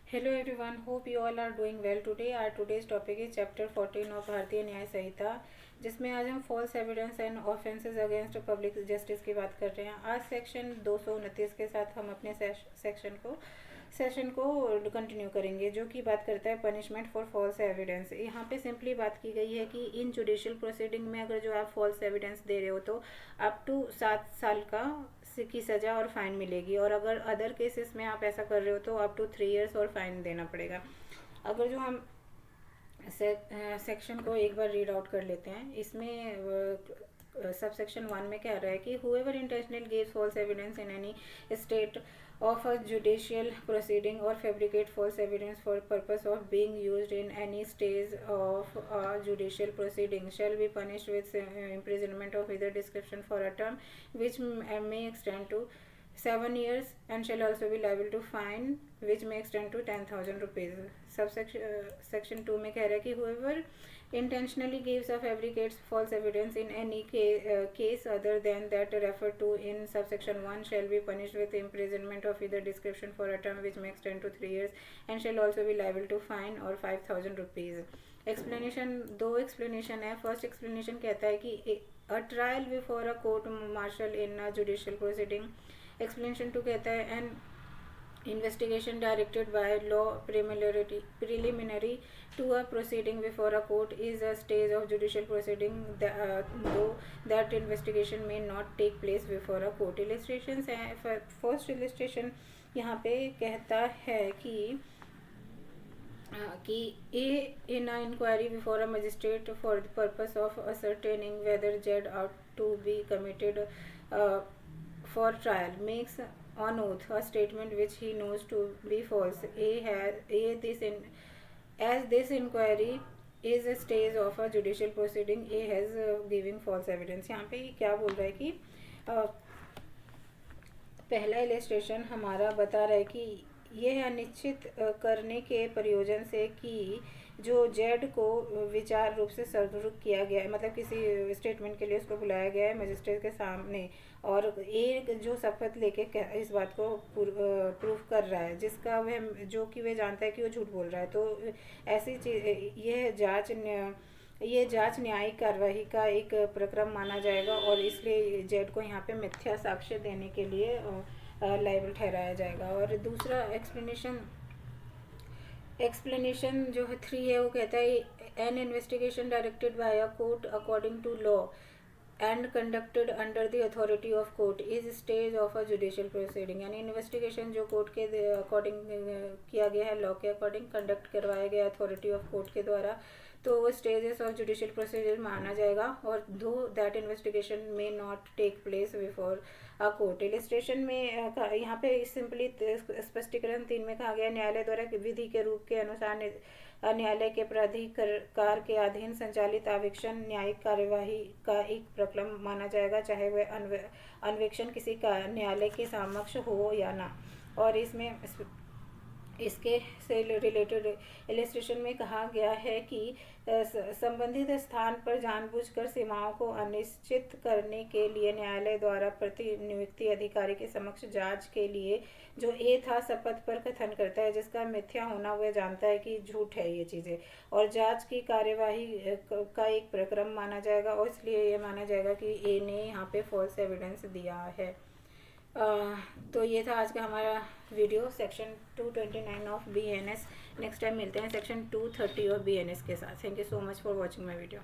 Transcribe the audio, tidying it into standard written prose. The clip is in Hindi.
Hello everyone, hope you all are doing well today. Our today's topic is chapter 14 of भारतीय न्याय संहिता, जिसमें आज हम false evidence and offences against public justice की बात कर रहे हैं। आज सेक्शन 229 के साथ हम अपने सेशन को कंटिन्यू करेंगे, जो कि बात करता है पनिशमेंट फॉर फॉल्स एविडेंस। यहाँ पे सिंपली बात की गई है कि इन जुडिशियल प्रोसीडिंग में अगर जो आप फॉल्स एविडेंस दे रहे हो तो अप टू 7 साल की सज़ा और फाइन मिलेगी, और अगर अदर केसेस में आप ऐसा कर रहे हो तो अप टू 3 इयर्स और फाइन देना पड़ेगा। अगर जो हम सेक्शन को एक बार रीड आउट कर लेते हैं, इसमें सब सेक्शन 1 में कह रहा है कि whoever intentional gives false evidence in any state of a judicial proceeding or fabricate false evidence for purpose of being used in any stage of a judicial proceeding shall be punished with imprisonment of either description for a term which may extend to 7 years and shall also be liable to fine which may extend to 10,000 rupees. Section 2 में कह रहा है कि whoever intentionally gives or fabricates false evidence in any case other than that referred to in subsection 1 shall be punished with imprisonment of either description for a term which may extend to 3 years and shall also be liable to fine or 5,000 rupees. Explanation, दो एक्सप्लेनेशन है। फर्स्ट एक्सप्लेनेशन कहता है कि a trial before a court martial in a judicial proceeding. Explanation 2 कहता है an investigation directed by law preliminary to a proceeding before a court is a stage of judicial proceeding though that investigation may not take place before a court. Illustrations है। फर्स्ट illustration यहाँ पे कहता है कि in an inquiry before a magistrate for the purpose of ascertaining whether judge ought to be committed for trial makes on oath a statement which he knows to be false. As this inquiry is a stage of a judicial proceeding, A has giving false evidence. यहाँ पे क्या बोल रहा है कि पहला इलस्ट्रेशन हमारा बता रहा है कि यह अनिश्चित करने के प्रयोजन से कि जो जेड को विचार रूप से सर्वरुक किया गया है, मतलब किसी स्टेटमेंट के लिए उसको बुलाया गया है मजिस्ट्रेट के सामने, और एक जो शपथ लेके इस बात को प्रूफ कर रहा है जिसका वह जो कि वह जानता है कि वो झूठ बोल रहा है, तो ऐसी चीज ये जांच न्यायिक कार्यवाही का एक प्रक्रम माना जाएगा और इसलिए जेड को यहाँ पे मिथ्या साक्ष्य देने के लिए लायबल ठहराया जाएगा। और दूसरा एक्सप्लेनेशन जो है 3 है, वो कहता है an investigation directed by a court according to law and conducted under the authority of court is stage of a judicial proceeding. यानी इन्वेस्टिगेशन जो कोर्ट के अकॉर्डिंग किया गया है, लॉ के अकॉर्डिंग कंडक्ट करवाया गया अथॉरिटी ऑफ कोर्ट के द्वारा, तो वो स्टेजेस ऑफ जुडिशियल प्रोसीजर माना जाएगा, और though that investigation may not take place before a court. Illustration में यहाँ पे सिंपली स्पष्टीकरण 3 में कहा गया न्यायालय द्वारा विधि के रूप के अनुसार न्यायालय के प्राधिकार के अधीन संचालित आवेक्षण न्यायिक कार्यवाही का एक प्रक्रम माना जाएगा, चाहे वह अन्वेक्षण किसी का न्यायालय के समक्ष हो या ना। और इसके से रिलेटेड इलस्ट्रेशन में कहा गया है कि संबंधित स्थान पर जानबूझकर सीमाओं को अनिश्चित करने के लिए न्यायालय द्वारा प्रतिनियुक्ति अधिकारी के समक्ष जांच के लिए जो ए था शपथ पर कथन करता है जिसका मिथ्या होना वह जानता है कि झूठ है ये चीज़ें, और जांच की कार्यवाही का एक प्रक्रम माना जाएगा, और इसलिए ये माना जाएगा कि ए ने यहाँ पे फॉल्स एविडेंस दिया है। तो ये था आज का हमारा video section 229 of BNS। Next time मिलते हैं सेक्शन 230 ऑफ BNS के साथ। Thank you so much for watching my video.